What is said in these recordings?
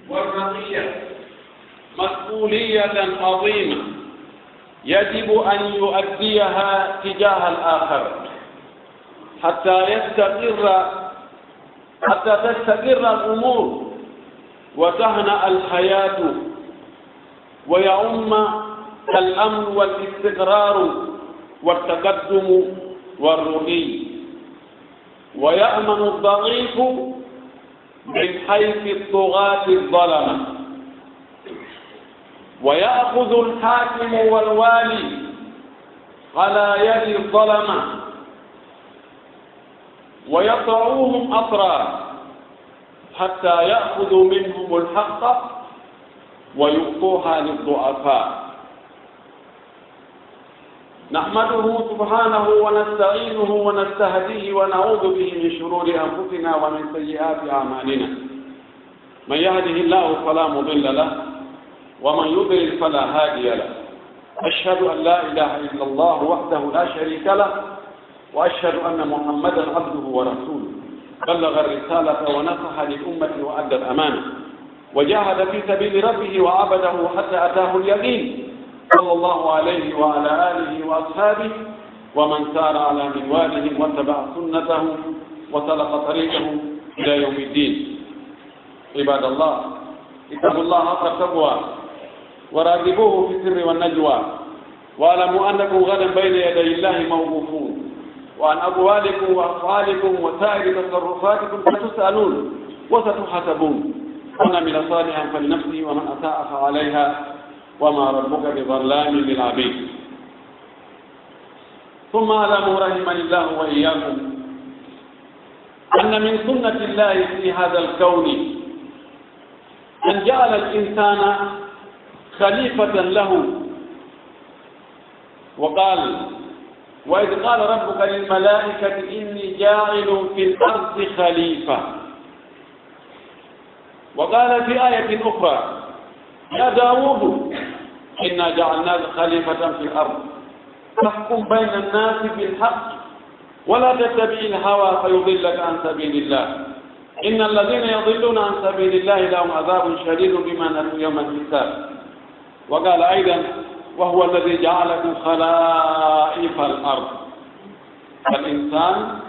والرقية مسؤولية عظيمة يجب أن يؤديها تجاه الآخر حتى تستقر الأمور وتهنأ الحياة ويعم الأمن والاستقرار والتقدم والرقي، ويأمن الضعيف من حيث الطغاة الظلمة، ويأخذ الحاكم والوالي على يد الظلمة ويطعوهم أطرا حتى يأخذوا منهم الحق ويؤتوها للضعفاء. نحمده سبحانه ونستعينه ونستهديه ونعوذ به من شرور أنفسنا ومن سيئات أعمالنا. من يهده الله فلا مضل له ومن يضلل فلا هادي له. أشهد أن لا إله إلا الله وحده لا شريك له، وأشهد أن محمدا عبده ورسوله. بلغ الرسالة ونصح للأمة وأدى الأمانة وجاهد في سبيل ربه وعبده حتى أتاه اليقين، صلى الله عليه وعلى آله وأصحابه ومن سار على منوالهم واتبع سنتهم وسلك طريقهم إلى يوم الدين. عباد الله، اتقوا الله حق التقوى وراقبوه في السر والنجوى، واعلموا أنكم غدا بين يدي الله موقوفون، وعن أقوالكم وأفعالكم وسائر تصرفاتكم ستسألون وستحاسبون. من عمل صالحا فلنفسه ومن أساء فعليها وما ربك بظلام للعبيد. ثم اعلموا رحمني الله وإياكم أن من سنة الله في هذا الكون أن جعل الإنسان خليفة له، وقال: وإذ قال ربك للملائكة إني جاعل في الأرض خليفة. وقال في آية أخرى: يا داود إنا جعلناك خليفة في الأرض فاحكم بين الناس بالحق ولا تتبع الهوى فيضلك عن سبيل الله إن الذين يضلون عن سبيل الله لهم عذاب شديد بما نسوا يوم الحساب. وقال أيضا: وهو الذي جعلكم خلائف الأرض. فالإنسان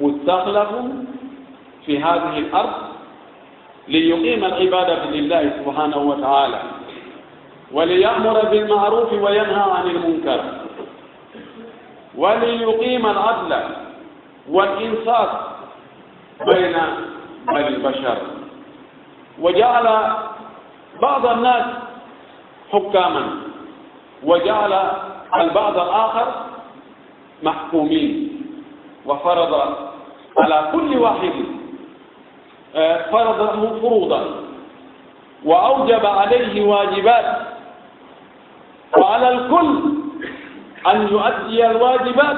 مستخلف في هذه الأرض ليقيم العبادة لله سبحانه وتعالى، وليأمر بالمعروف وينهى عن المنكر، وليقيم العدل والإنصاف بين البشر. وجعل بعض الناس حكاما، وجعل البعض الآخر محكومين، وفرض على كل واحد فرض له فروضا وأوجب عليه واجبات، وعلى الكل أن يؤدي الواجبات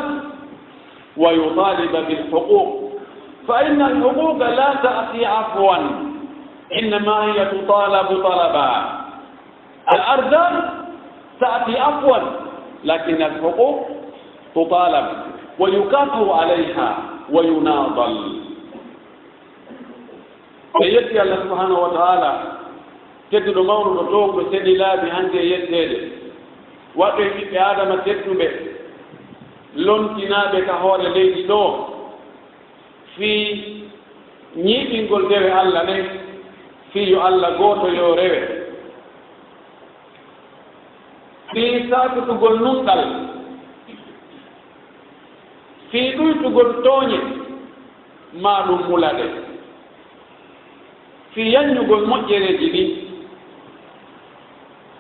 ويطالب بالحقوق، فإن الحقوق لا تأتي عفوا، إنما هي تطالب طلبا. الأرزاق تأتي عفوا، لكن الحقوق تطالب ويكافئ عليها ويناضل. يدي الله سبحانه وتعالى تدل مولو دوغ سيدي لا بهانتي يدي وقت في آدم تدل لونتنا بكهور ليدي دو في نيكين قول ديوه الله نه في يو الله غوتو يو ريوه في ساكتو قول نونتال في دويتو قول توني مالو مولاده في ينجل مجرى جدي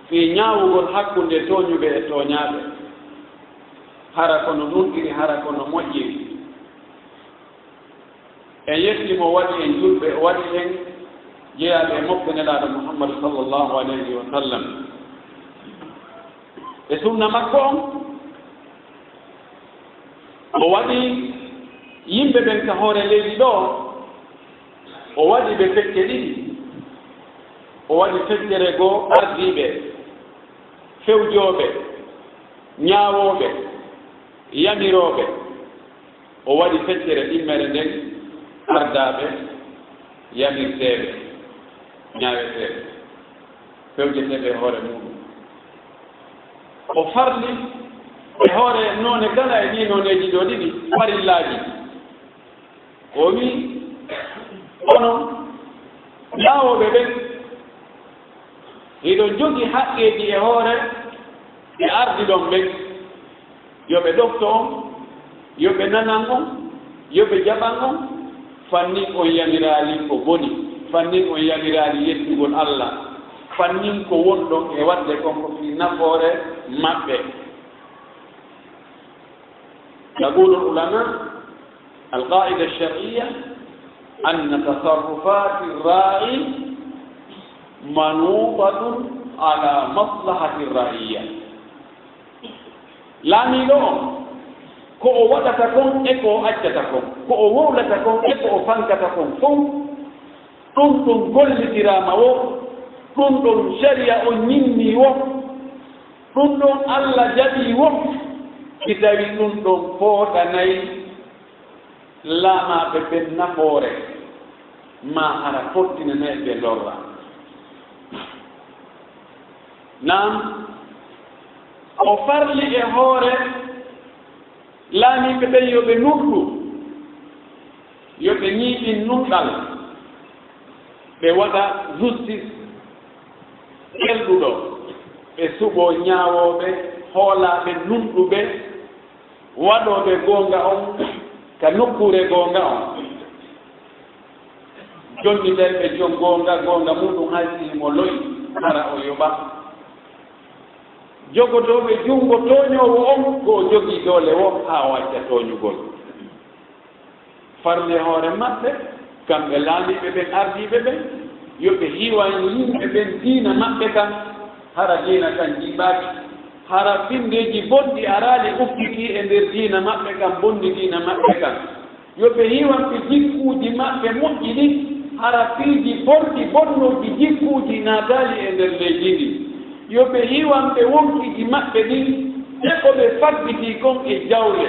في نياوغل hakkunde toñuɓe e toñaɓe hara kono nuntiri hara kono moƴƴiri. En yettimo waɗi en julɓe o waɗi en jeyaɓe e moɓɓe nelaɗo Muhammad sallllahu alayhi wa sallam e sunna makko on. O waɗi yimɓe ɓen ka hoore leydi ɗo o waɗi ɓe fekke ɗiɗi. O waɗi fekkere goo ardiiɓe fewjooɓe ñaawooɓe yamirooɓe. O waɗi fekkere ɗimmere nden ardaaɓe yamirteɓe ñaweteɓe fewjeteɓe e hoore muɗum o farli e hoore noone kala e ɗi nooneji ɗo ɗiɗi farillaji o wi onon laawoɓe ɓen hiɗo jogi haqqeji e hoore e ardi ɗon ɓen yoɓe ɗofto on yoɓe nanan on yoɓe jaɓan on fannin on yamirali ko boni fannin on yamirali yettugol Allah fannin ko wonɗon e wadde kon ko fi nafoore maɓɓe يقول العلماء القاعدة الشرعية أن تصرفات الراعي منوطة على مصلحة الرعية لا نيلون ko o waɗata kon e ko o accata kon ko o wowlata kon e ko o fankata kon fof ɗum ɗum gollitirama wo ɗum ɗum sharia o ñinni wo ɗum ɗon Allah jaɓi wo si tawi ɗum ɗon fooɗanayi laamaɓe ɓen nafoore ma ara fottinanayi ɓe lorra nam o farli e hoore laamiɓe ɓen yoɓe nurɗu yoɓe ñiiɓin nunɗal ɓe waɗa justice kelɗuɗo ɓe suɓo ñaawooɓe hoolaaɓe nunɗuɓe waɗooɓe goonga on ka nokkure goonga on jonniɗerɓe jon goonga muɗum haysimo loyi hara o yoɓa jogotooɓe junngo tooñoowo on ko o jogii doole wo haa wacca tooñugol farle hoore maɓɓe kamɓe laamiɓe ɓen ardiiɓe ɓen yoɓe hiwan yimɓe ɓen diina maɓɓe kan hara diina kan jiɓaaki hara findeji bonɗi araali ukkiti e ndeer diina maɓɓe kan bonni diina maɓɓe kan yoɓe hiwanɓe jikkuuji maɓɓe moƴƴi ɗi hara piiji bonɗi bonnoji jikkuuji naataali e ndeer leydi ndi yoɓe hiwanɓe wonkiji maɓɓe ɗi e ko ɓe fabbiti kon e jawle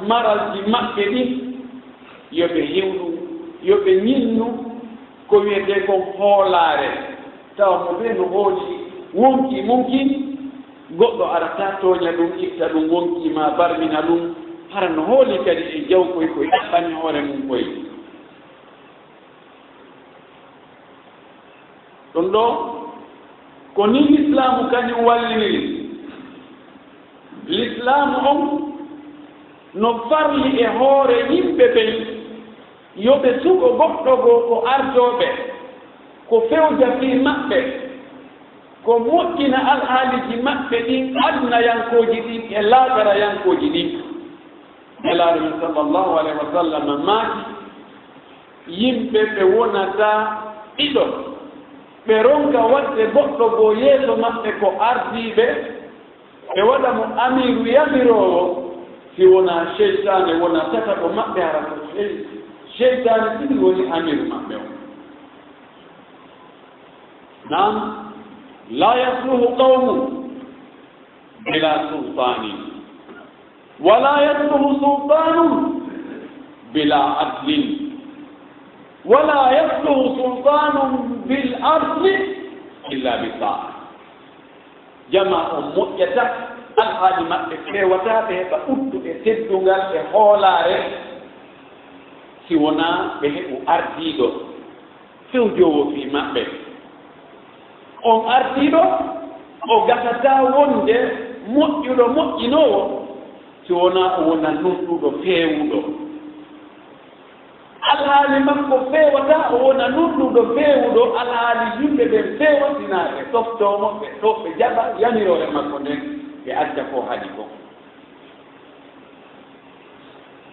maralji maɓɓe ɗi yoɓe hiwɗu yoɓe ñinnu ko wiyete kon hoolaare tawa mo ɓe no hooli wonki munki goɗɗo arata tooña ɗum itta ɗum wonki ma barmina ɗum hara no hooli kadi e jawkoy koye ɗaɓɓani hoore mum koye ɗum ɗo ko ni l'islamu kañum walliri l'islamu on no farli e hoore yimɓe ɓen yoɓe sugo goɗɗo goo ko ardooɓe ko fewja fi maɓɓe ko moƴƴina alhaaliji maɓɓe ɗin adnayankooji ɗin e laagarayankooji ɗin nelaaɗo men sallllahu alayhi wa sallam maaki yimɓe ɓe wonata ɗiɗo ɓe ronka waɗde goɗɗo goo yeeso maɓɓe ko ardiiɓe ɓe waɗa mo amiru yamiroowo si wona cheytane wona tataɓo maɓɓe hara ko cheytane ɗiɗi woni amiru maɓɓe o nam la yasluhu qawmu bila sultani wala yasluhu sultanum bila adlin wala yasluhu sultanum bil ardi illa bi taa jama o moƴƴata alhaali maɓɓe fewataɓe heɓa ɓuttuɓe teddungal e hoolaare si wona ɓe heɓu ardiiɗo fewjowo fi maɓɓe on ardiiɗo o gasata wonde moƴƴuɗo moƴƴinoowo si wona o wona nunɗuɗo feewuɗo alhaali makko feewata o wona nunɗuɗo feewuɗo alhaali yimɓe ɓen feewatinaaɓe toftoomo ɓe ɗo ɓe jaɓa yamirore makko nden ɓe acca ko haɗi ko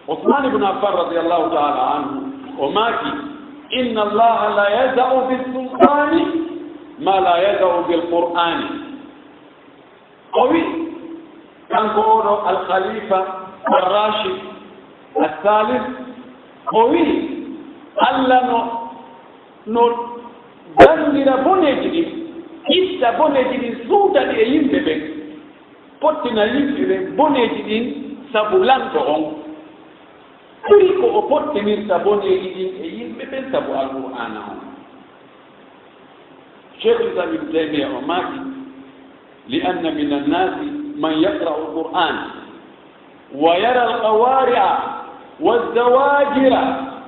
Usman ibn Affan radiyallahu ta'ala anhu o maaki inna allaha la yaza'u bis-sultani ma la yaza'u bil-qur'ani o wi kanko oɗo al-khalifa ar-rashid al-thalith o wi Allah no dandira boneji ɗin itta boneji ɗin suudaɗi e yimɓe ɓen pottina yimɓe ɓen boneji ɗin sabu lanto on ɓuri ko o pottinirta boneeji ɗin e yimɓe ɓen sabu alqur'ana on. cheikh lislam ibne taymia o maaki li anna min annasi man yaqra'u alqur'an wa yara alqawari'a والزواجر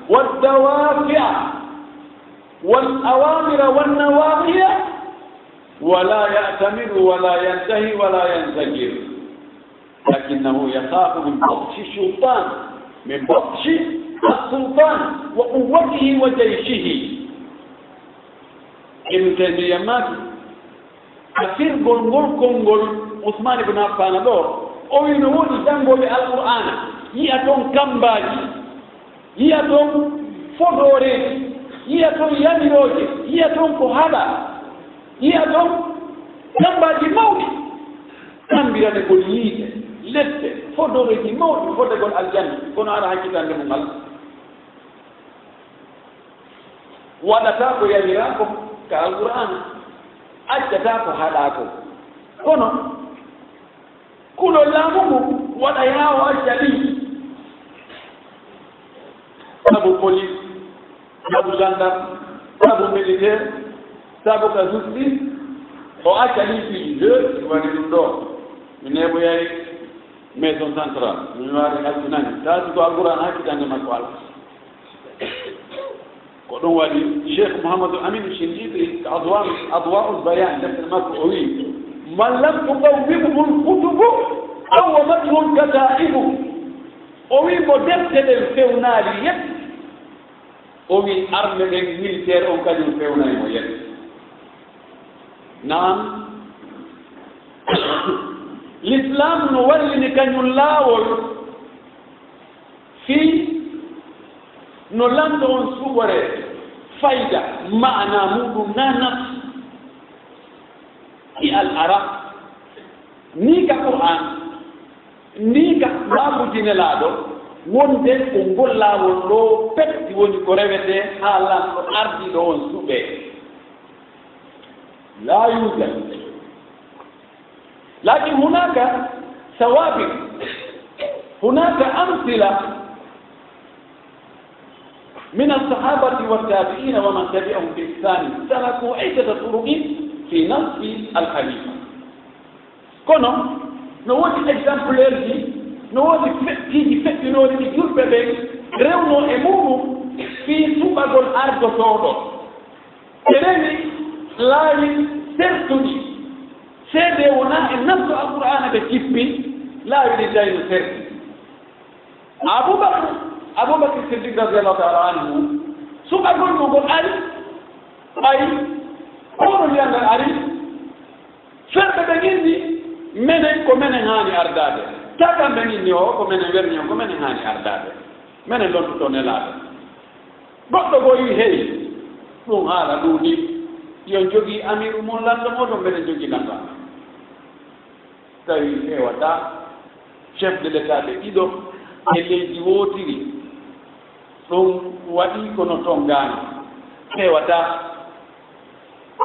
والدوافع والأوامر والنواهي ولا يأتمر ولا ينتهي ولا ينزجر لكنه يخاف من بطش الشيطان من بطش السلطان وقوته وجيشه. ابن تيمية مات أسير قول كونغول عثمان بن عفان دور أو ينهون جنبه بالقرآن yiyaton kambaji yiyaton fodoreji yiyaton yamiroje yiyaton ko haɗa yiyaton kambaji mawɗi kambirane gol yiite ledde fodoreji mawɗi fodegol aljanna kono aɗa hakkitande mo ngal waɗata ko yamirako ka alqur'an accata ko haɗako kono kulo laamugu waɗa yawo accali sabu police sabu gendarme sabu militaire sabu ka justice o accani fii deux waɗi ɗum ɗo mi neɓoyay maison centrale mi waɗi haltinani taasi ko alqouran hakkitande makko ala ko ɗum waɗi cheikh mouhamadou amine chindidi adwa'ul bayan deftere makko o wi man lam tuqawwimuhu lkutubu awwamathu lkataibu o wi mo defte ɗen fewnaali yetti o wi arme ɗen militaire on kañum fewnayi mo yetti naam l'islam no wallini kañum laawol fii no lamdo on suɓore fayda maana muɗum nanaf i al arab ni ka qur'an ni ka laabudinelaaɗo wonde ko ngol laawol ɗo petti woni ko rewete haa lamɗo ardiɗo on suɓee la yujad lakin hunaka sawabit hunaka amsila من الصحابة والتابعين ومن تبعهم بإحسان سلكوا عدة طرق في نصب الخليفة. كونو نوودي exemplaire دي نوودي تيجي فكي نوودي يجور ببين رونو إمومو في سوبر أرض صورو. كلامي لا يسرتني سيدي ونا النص القرآن بكيبي لا يريد يسرتني. أبو بكر الصديق رضي الله تعالى عنه سوف أقول لكم أي قولوا لي أن العلي فرد بجيزي منين كمنين هاني أرداد تاكا منين يو كمنين ورنيو كمنين هاني أرداد منين لون تونيلاد قلت بوي هي لون هذا لوني ينجوغي أمير مولان لمودو منين جوغي نبا تاوي هيواتا chef de l'état de Ido e leydi wootiri ɗum waɗi kono toon gaani heewata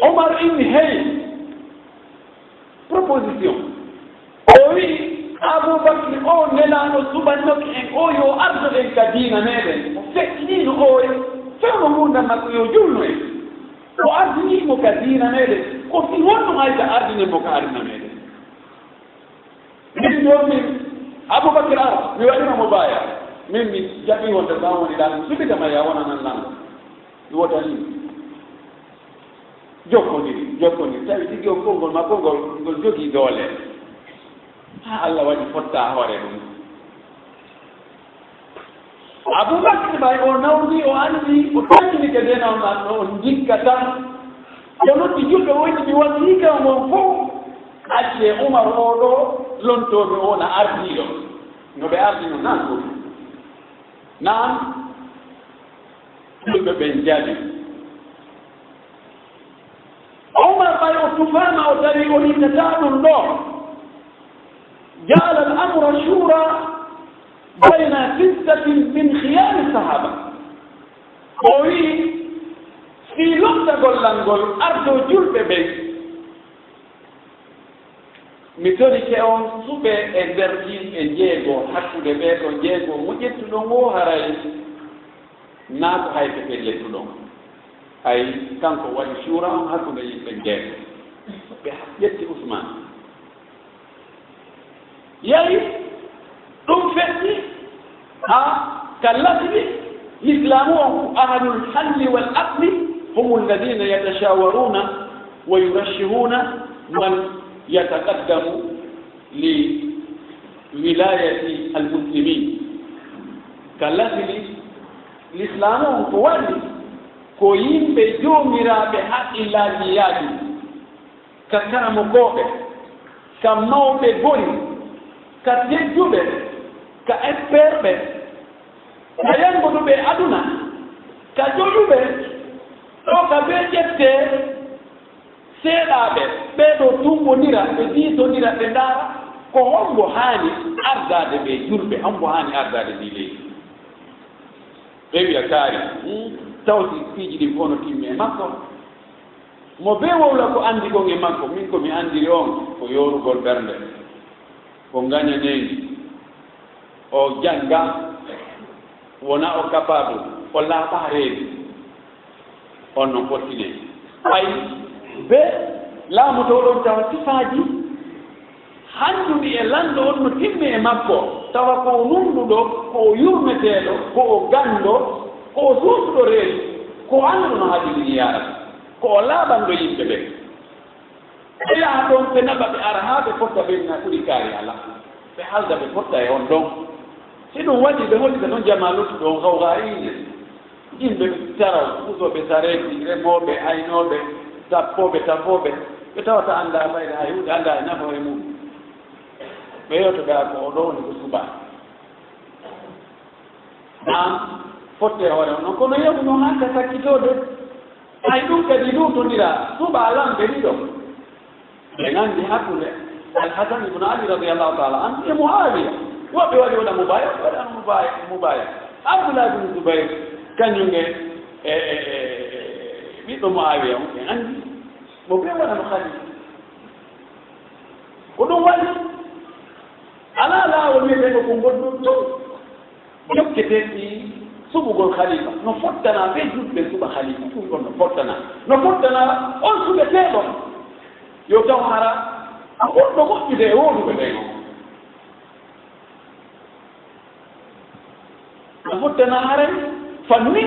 Omar inni hey proposition o wi Aboubacry o nelaaɗo suɓannoke en o yo ardo en ka diina meɗen o feƴƴiniino o fewno ngurdam makko yo julno en o ardiniimo ka diina meɗen ko fi wonno hayta ardinemo ka aduna meɗen min ɗo min Aboubacry ar mi waɗinamo baya min mi jaɓi wonde ɓa woni ɗan subitama ya wonanan lango mi wotani jokkodiri tawi tigi o konngol makko ngol jogii doole ha Allah waɗi fotta hoore ɗum Aboubacry ɓay o nawni o anndi o taccini ke denawnan ɗo on jikka tan o noddi julɓe woni mi wasiika ngon fof acce Oumar o ɗo lontooɓe wona ardiiɗo no ɓe ardino nan ko nan julɓe ɓen jaɓi Oumar ɓay o tufama o tawi o yittata ɗum ɗo jaala al amra shura bayna sittatin min khiyari sahaba o wi fi loftagol langol ardo julɓe ɓen mitoni ke on sube e derkin e jeego hakkude ɓe ɗo jeego mo ƴettuɗo ngo haray naa ko hay ko ɓe ƴettuɗon ay kanko waɗi suura on hakkude yimɓe jeego ɓe ƴetti Ousmane yayi ɗum feƴƴi ka lasli l'islamu on ahlul halli wal aqli hum alladina yatashawaruna wa yurashihuna man yataqaddamu li wilayati almuslimin ka lasli l'islamu on ko waɗi ko yimɓe joomiraɓe haqqillaji yaadi ka karamokoɓe ka mawɓe goni ka tejjuɓe ka expert ɓe ka yangoɗuɓe aduna ka joƴuɓe ɗo ka ɓe ƴette seeɗaɓe ɓeɗo tumbodira ɓe diitodira ɓe ndaara ko hombo haani ardade ɓe julɓe hombo haani ardade ndi leydi ɓe wiya kaari tawti piiji ɗi fof no timmi e makko mo be wowla ko andi ɗon e makko min komi andiri on ko yorugol ɓernde ko gañaneyi o jannga wona o capable o laaɓa reedu on no fottine ay be laamu to ɗon tawa sifaaji hanndudi e lanndo on no timmi e makko tawa ko nunduɗo ko yurmeteeɗo ko o ganndo ko o suusuɗo reedu ko anndu no haajiri yarata ko o laaɓanɗo yimɓe ɓe ɓe yaha ɗon ɓe naɓa ɓe ara haa ɓe fotta ɓenna ɓuri kaari ala ɓe halda ɓe fotta e on ɗon si ɗum waɗi ɓe hollita noon jama luttuɗon hawraine yimɓe taraw pusoɓe sareji remooɓe aynooɓe tappooɓe tafooɓe ɓe tawata annda fayde hay huɗe annda e nafa e mum ɓe yewtoɗa ko o ɗo woni ko subaa nan fotte hoore on noon kono yewu noon hanka sakkitode hay ɗum kadi luutondira suɓa lamɓe ɗiɗo ɓe nganndi hakkunde alhasan ibnu ali radiallahu taala an e muawiya woɓɓe waɗi waɗa mubaya waɗa mubaya abdoullah ibnu zoubayr kañum e ɓiɗɗo muawiya on ɓe anndi mo ɓe waɗano khalifa ko ɗum waɗi ala laawol wiyeteɗo ko goɗɗum to jokketeɗi suɓugol khalifa no fottana ɓe juɗɓe suɓa khalifa ɗum ɗon no fottana on suɓeteɗo yo taw hara goɗɗo moƴƴude e woɗuɓe ɓen no fottana haray fanni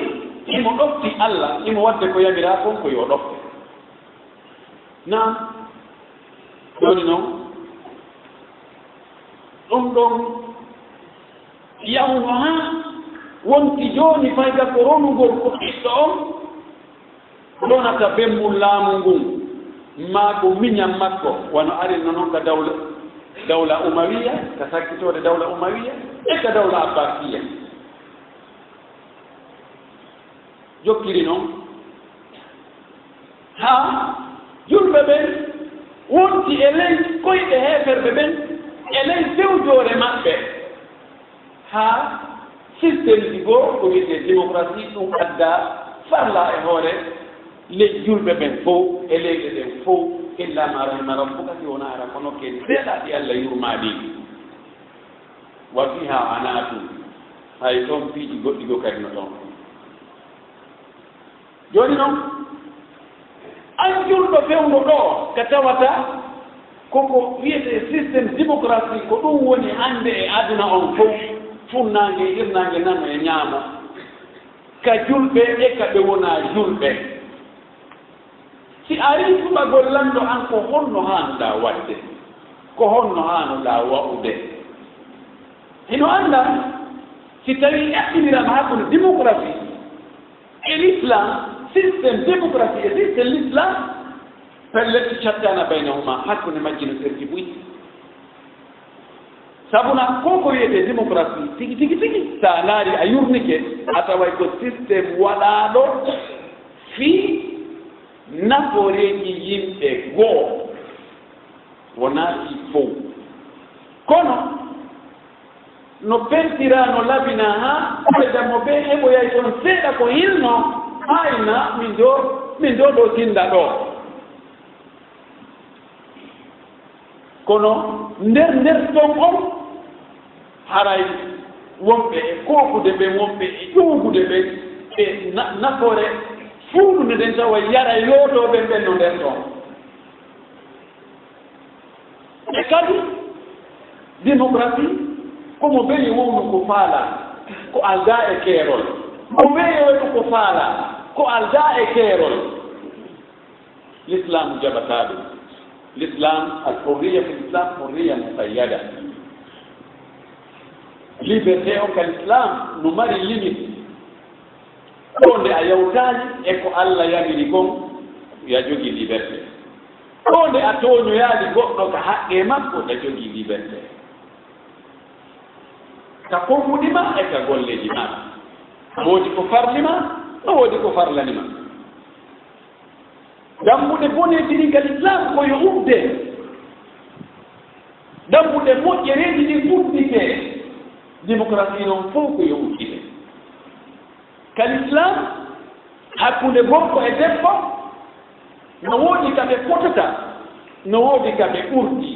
imo ɗofti Allah imo wadde ko yamira kon ko yo ɗofte nam ɗoni noon ɗum ɗon yawno ha wonti jooni fayda ko ronugol ko ɓiɗɗo on ronata bemmul laamu ngun maa ko miñam makko wono arino noon ka dawla umawiya ka sakkitode dawla umawiya e ka dawla abbasiya jokkiri noon ha julɓe ɓen wonti e ley koyɗe heeferɓe ɓen e ley fewjoore maɓɓe ha systéme ji goo ko wiyete démocratie ɗum adda farla e hoore ley julɓe ɓen fof e leyɗe ɗen fof illa ma rahima rabbuka si wona ara kono kedi seeɗa ɗi Allah yurmaɗi wa fiha anatu hay toon piiji goɗɗi go kadi no ɗon joni noon an julɗo fewndo ɗo ka tawata koko wiyete systéme démocratie ko ɗum woni hannde e aduna on fof funnaange irnaange nano e ñaamo ka julɓe e ka ɓe wona julɓe si ari suɓagol lanndo an ko honno haanoɗaa waɗde ko honno haanoɗaa wa'ude hino annda si tawi ƴaɓɓinirama hakkunde démocratie e l'islam systéme démocratie e systéme l'islam pelletti cattana baynahuma hakkunde majji no serti ɓuy sabuna ko wiyete démocratie tigi sa laari a yurnike a taway ko systéme waɗaaɗo fii nafooreeji yimɓe goo wonaa fii fof kono no pentira no labina ha ɓeydamo ɓe heɓoyay toon seeɗa ko hilno hayna min do ɗo tinda ɗo kono nder ton on haray wonɓe e kookude ɓe wonɓe e ƴuugude ɓe e nafoore fuuɗude nden tawa yara yootooɓe ɓen no nder ɗon e kadi démocratie komo beyi wowno ko faala ko alda e keerol mo weyoyno ko faala ko alda e keerol l'islam jaɓataa ɗum l'islam alhurriya fi l'islam hurriya muqayyada liberté o ka l'islam no mari limite ɗo nde a yawtaani e ko Allah yamiri kon ya jogii liberté ɗo nde a tooñoyaali goɗɗo ka haqqe makko ya jogii liberté ka konfuɗima e ka golleji ma woodi ko farlima no woodi ko farlanima dambuɗe boneeji ɗin ka l'islam koyo ubde dambuɗe moƴƴereeji ɗin fuɗɗite démocratie noon fof koyo uddite ka l'islam hakkunde gorko e debbo no woodi ka ɓe potata no woodi ka ɓe ɓurɗi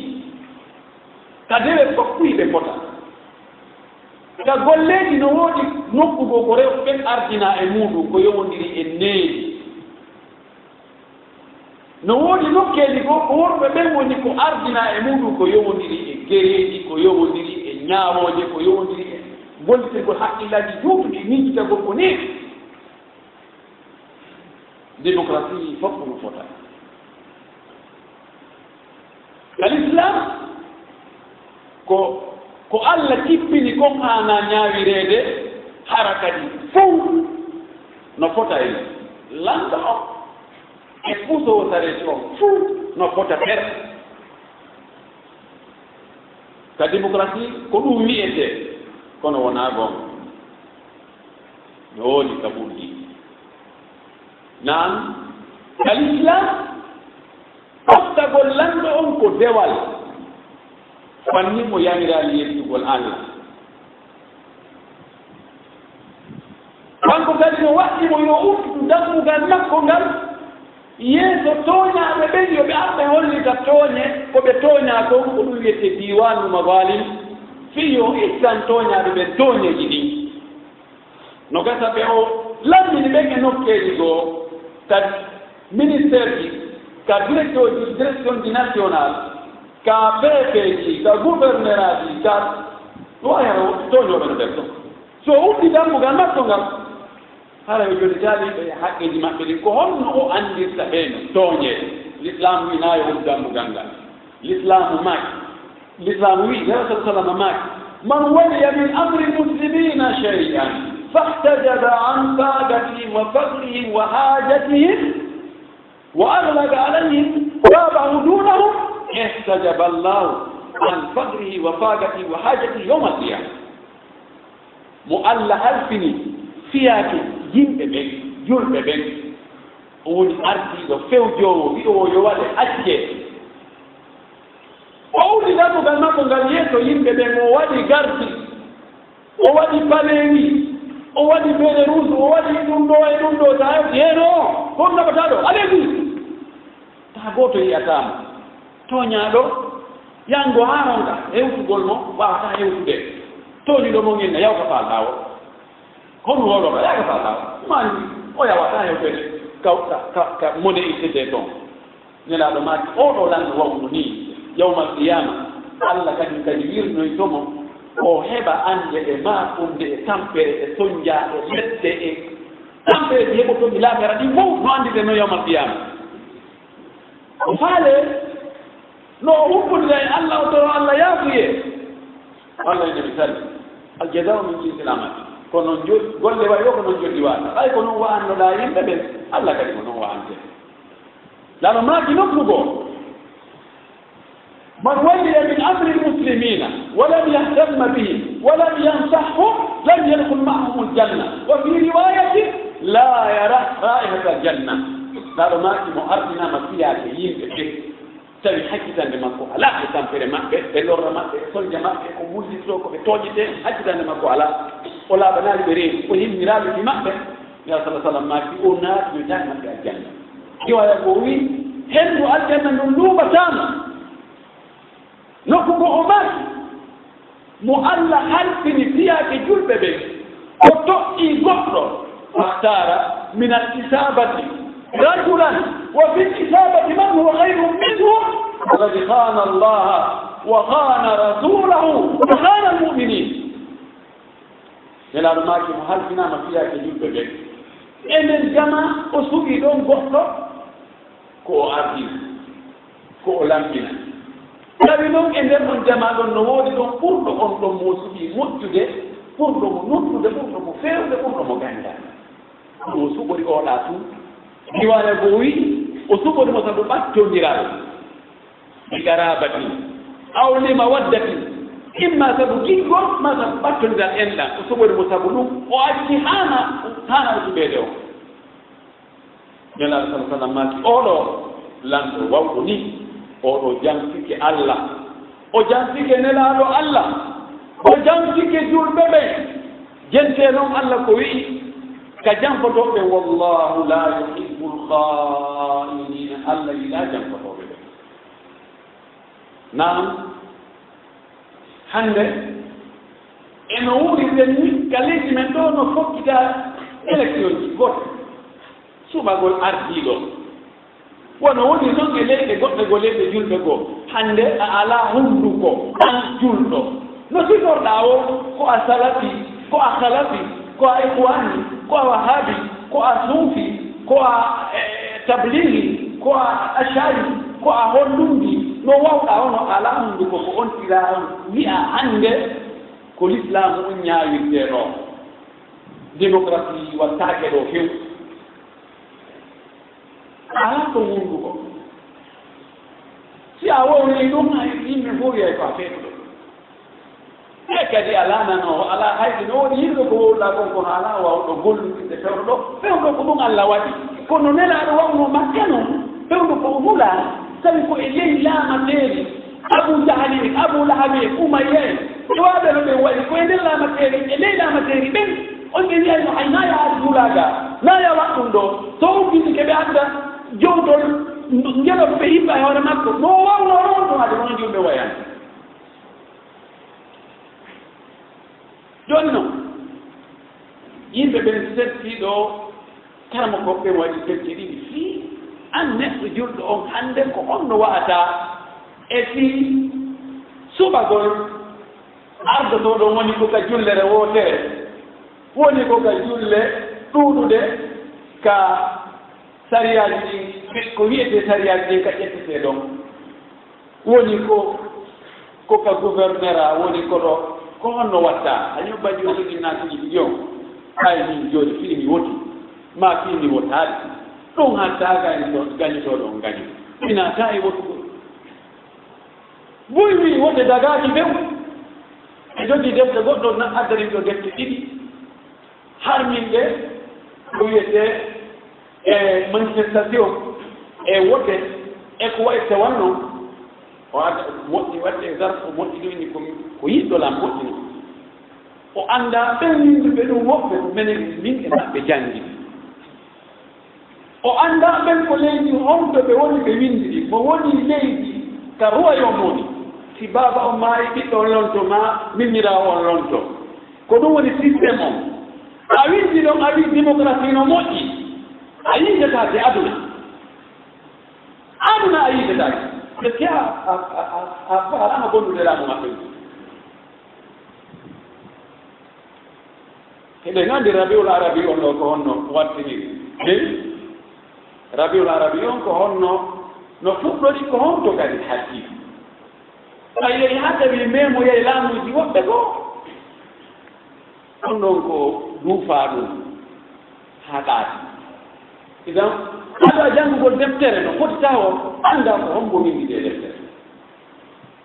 ka dewe fokkuyi ɓe pota ka golleeji no woodi nokkugo ko rew ɓen ardina e muɗum ko yowondiri e neeji no woodi nokkeeji goo ko worɓe ɓen woni ko ardina e muɗum ko yowondiri e gereeji ko yowondiri e ñaawooje ko yowondiri e gollitirgol haqqillaji juutuɗi miijitagol ko neewi démocratie fof no fota l'islam ko Allah tippini kon haana ñaawireede hara kadi fof no fota e lanta o e puusoo sareeti o fof no fota per ka démocratie ko ɗum wi'etee kono wonaa gon no woodi ka ɓurɗi nan ka l'islam ɓoftagol lanɗo on ko dewal fanni mo yamiraali yettugol Allah kanko kadi no waɗɗimo yo uftu dammugal makko ngal yeeso tooñaaɓe ɓen yo ɓe arɓe hollita tooñe ko ɓe tooñaa kon ko ɗum wiyete diwanu mabalim fii yo ittan tooñaaɓe ɓen tooñeji ɗin no gasa ɓe o lammini ɓen e nokkeeji goo kadi ministére ji ka direction ji national ka préfet ji ka gouverneur aji ka ɗo ayara tooñooɓe no ɓen ɗon so uɗɗi dammugal makko ngal hara yo joni jaaliɓe e haqqeji maɓɓe ɗin ko holno o anndirta ɓeeno tooñe l'islam wi naayo um dammugal ngal l'islamu maaki l'islam wi rasul sallama maaki man waliya min amri muslimina shay'an فاحتجب عن طاقتهم وفقرهم وحاجتهم وأغلق عليهم بابه دونهم احتجب الله عن فقره وفاقته وحاجته يوم القيامة مؤلة ألفني فيها جنب بك جلب بك وني أرضي وفوجو ويوالي أجي أولي دانو قال ما قال يسو ينب بك ووالي غربي ووالي باليني o waɗi feere ruusu o waɗi ɗum ɗo e ɗum ɗo ta yeeno fof naɓataa ɗo aleegi taa gooto yiyataama tooñaaɗo yango haaronga hewtugol mo waawataa hewtude tooñiɗo mo nginna yawta faa laawo hono woɗoka yaaka faa laawo maani o yawataa hewtede ka mone ittete toon nelaaɗo maaki oɗo lanno wawno nii yawmal qiyama Allah kadi wirnoy tomo o heɓa ande e maafunde e tampere e soñja e lette e tampereji heɓotomi laamera ɗi fof no anndide no yawmal qiyama o faale no o hubbodira e Allah o toro Allah yaafuye Allah ene misali aljazau min jinsil amal ko noon golle wayi o ko noon joddi waata ɓay ko noon wa'annoɗaa yimɓe ɓen Allah kadi ko noon wa'ante lano maaki nokkugo من ولي من أمر المسلمين ولم يهتم بهم ولم ينصحهم لم يدخل معهم الجنة وفي رواية لا يرى رائحة الجنة قالوا ما في مؤرنا مسيا كيين كيف تبي حكيتا لما قال لا يتنفر ما بلور ما سون جماعة كموزي سوق بتوجد حكيتا لما قال ولا بنال بريء وهم ميرال في مكة يا صلى الله عليه وسلم ما في أناس يجانا في الجنة يوا يقولي هل الجنة نلوبة تاما nokku ngo o maki mo Allah halfini fiyaake julɓe ɓe o toƴƴi goɗɗo fahtara min al-isabati rajulan wa fi al-isabati man huwa gayru minhum faqad khana allaha wa khana rasulahu wa khana al-mu'minin nelaɗo maki mo halfinama fiyaake julɓe ɓe enen jama o suɓi ɗon goɗɗo ko o ardi ko o lampina tawi noon e nder ɗon jama ɗon no woodi ɗon ɓurɗo on ɗon mo suɓi moƴƴude ɓurɗo mo nuttude ɓurɗo mo fewde ɓurɗo mo ganda ɗum o suɓori oɗa tun diwane bo wi o suɓori mo sabu ɓattodiraɗo mi garabati awlima waddati imma sabu kiggol ma sabu ɓattodiral enɗan o suɓori mo sabu ɗum o acci hana ɗuɓede o nelaɗo sala sallam maki oɗo lanɗo wawɗo ni oɗo jamtike Allah o jamtike nelaɗo Allah o jamtike julɓe ɓe jente noon Allah ko wi'i ka jamfotoɓe wallahu la yuhibbu lkhainina Allah yiɗa jamfotoɓe ɓe naam hande eno wuuriren ni ka leydi men ɗo no fokkita élection ji gote suɓagol ardiɗo wono woni noon e leyɗe goɗɗe go leyɗe julɓe goo hande a ala hunduko an julɗo no siforɗa o ko a salafi ko a halafi ko a ikhwani ko a wahabi ko a suufi ko a tablihi ko a ashari ko a hollundi no wawɗa ono ala hunduko ko on tira wi'a hande ko l'islam on ñaawirte ɗo démocratie wattake ɗo few ala ko hunduko si a wowni ɗum yimɓe fof wiye ko a feetuɗo e kadi ala nano ala hayde no woni yimɓe ko wowɗa kon kono ala wawɗo golludinde fewɗo fewɗo ko ɗum Allah waɗi kono nelaɗo wawno makka noon fewɗo ko hula sabi ko e ley laamateeri Abu Jahali Abu Lahabi Umayya e waɓe no ɓe waɗi ko e nder laamateeri e ley laamateeri ɓen on ɓe wiyayno hay naya hulaga naya waɗɗum ɗo so uggini keɓe annda jowtol ngeloɓe yimɓe e hoore makko no wawno on ɗum ade wono julɓe wayani joni noon yimɓe ɓen settiɗo karama koɓɓe waɗi setti ɗiɗi fii an neɗɗo julɗo on hande ko on no wa'ata e fii suɓagol ardotoɗon woni ko ka jullere wootere woni ko ka julle ɗuuɗude ka sariyaji ɗin ko wiyete sariyaji ɗin ka ƴettete ɗon woni ko ka gouverneur a woni ko ɗo ko honno watta a ñobbaji o jogi naatuji ɗiyon hay min joni fii mi woti ma fii mi wotaali ɗum hatta gañitoɗon gañi inata e wotugo buy wi wote dagaji few e jogi defte goɗɗo addarimɗo defte ɗiɗi harminɓe ko wiyete e manifestation e wote e ko waɗte wanno o adda moƴƴi waɗde zarf o moƴƴi ɗum ni ko yiɗɗolam moƴƴi no o annda ɓen yimɓe ɗum woɓɓe ko menen min e maɓɓe jangi o annda ɓen ko leydi honto ɓe woni ɓe windiri mo woni leydi ka royaume woni si baba o maayi ɓiɗɗo on lonto ma mimmirawo on lonto ko ɗum woni systéme o a windi ɗon a wi démocratie no moƴƴi a yiitetake aduna a yiitetake ɓe ke a farama gondude laamu maɓɓe eɓe nganndi rabiul arabi on ɗo ko honno wattiniri rabiul arabi on ko honno no fuɗɗori ko honto kadi haddi a yehi ha tawi memoyey laamuji woɓɓe goo ɗon ɗon ko duufa ɗum ha ɗaati idan aɗa janngugol deftere no foti tawo annda ko hombo windi de deftere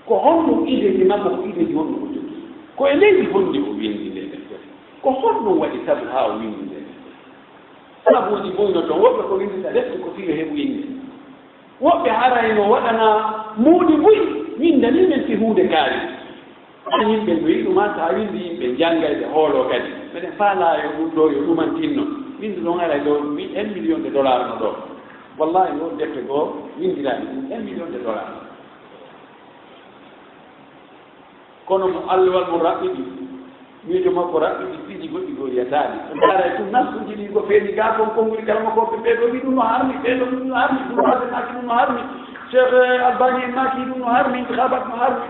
ko honɗum ideji makko ko ideji honɗum o jogi ko e leydi honndi o windi nde deftere ko honɗum waɗi sabu ha o windi nde deftere sabuji boyno toon woɓɓe ko windita defte ko fiyo heɓu inde woɓɓe harayno waɗana muuɗi buy windani men fi hunde kaari an yimɓe no yiɗuma ta windi yimɓe janngayde hoolo kadi mbeɗen faalayo ɗum ɗo yo ɗumantinno windi ɗon ara ɗo $1 million no ɗo wallahi ɗon defte goo windirani ɗum $1 million kono mo allowal mo raɓɓiɗi miijo makko raɓɓiɗi piiji goɗɗi goo yataɗi ndaara tum nasuji ɗi ko feeñi gaa kon konnguli kala makoɓe ɓeeɗo wi ɗum no harmi ɓeeɗo ɗum no harmi ɗum haade maaki ɗum no harmi cheikh albani en maaki ɗum no harmi intihabat no harmi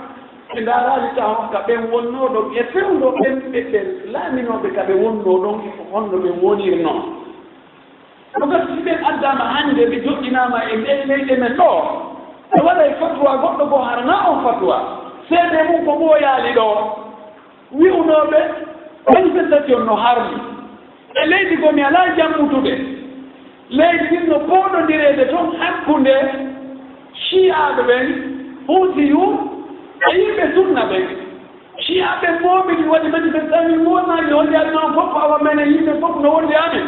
ɓe ndaaraali taw ka ɓen wonnoo ɗon e fewndo ɓen ɓe laaminooɓe ka ɓe wonnoo ɗon honno ɓe wonirnoo no gasi ɓen addaama hannde ɓe joɗɗinaama e leyɗe men ɗo ɓe waɗa e fatwa goɗɗo boo harana on fatwa seede mum ko ɓooyaali ɗo wi'unooɓe manifestation no harmi e leydi ko mi alaa jammutude leydi ɗin no pooɗondireede toon hakkunde chiaaɓe ɓen huusiyu e yimɓe sunna ɓen chiaaɓe mooɓiɗi waɗi manifestation min wonnaani wonde amin on fof awa men e yimɓe fof no wonde amen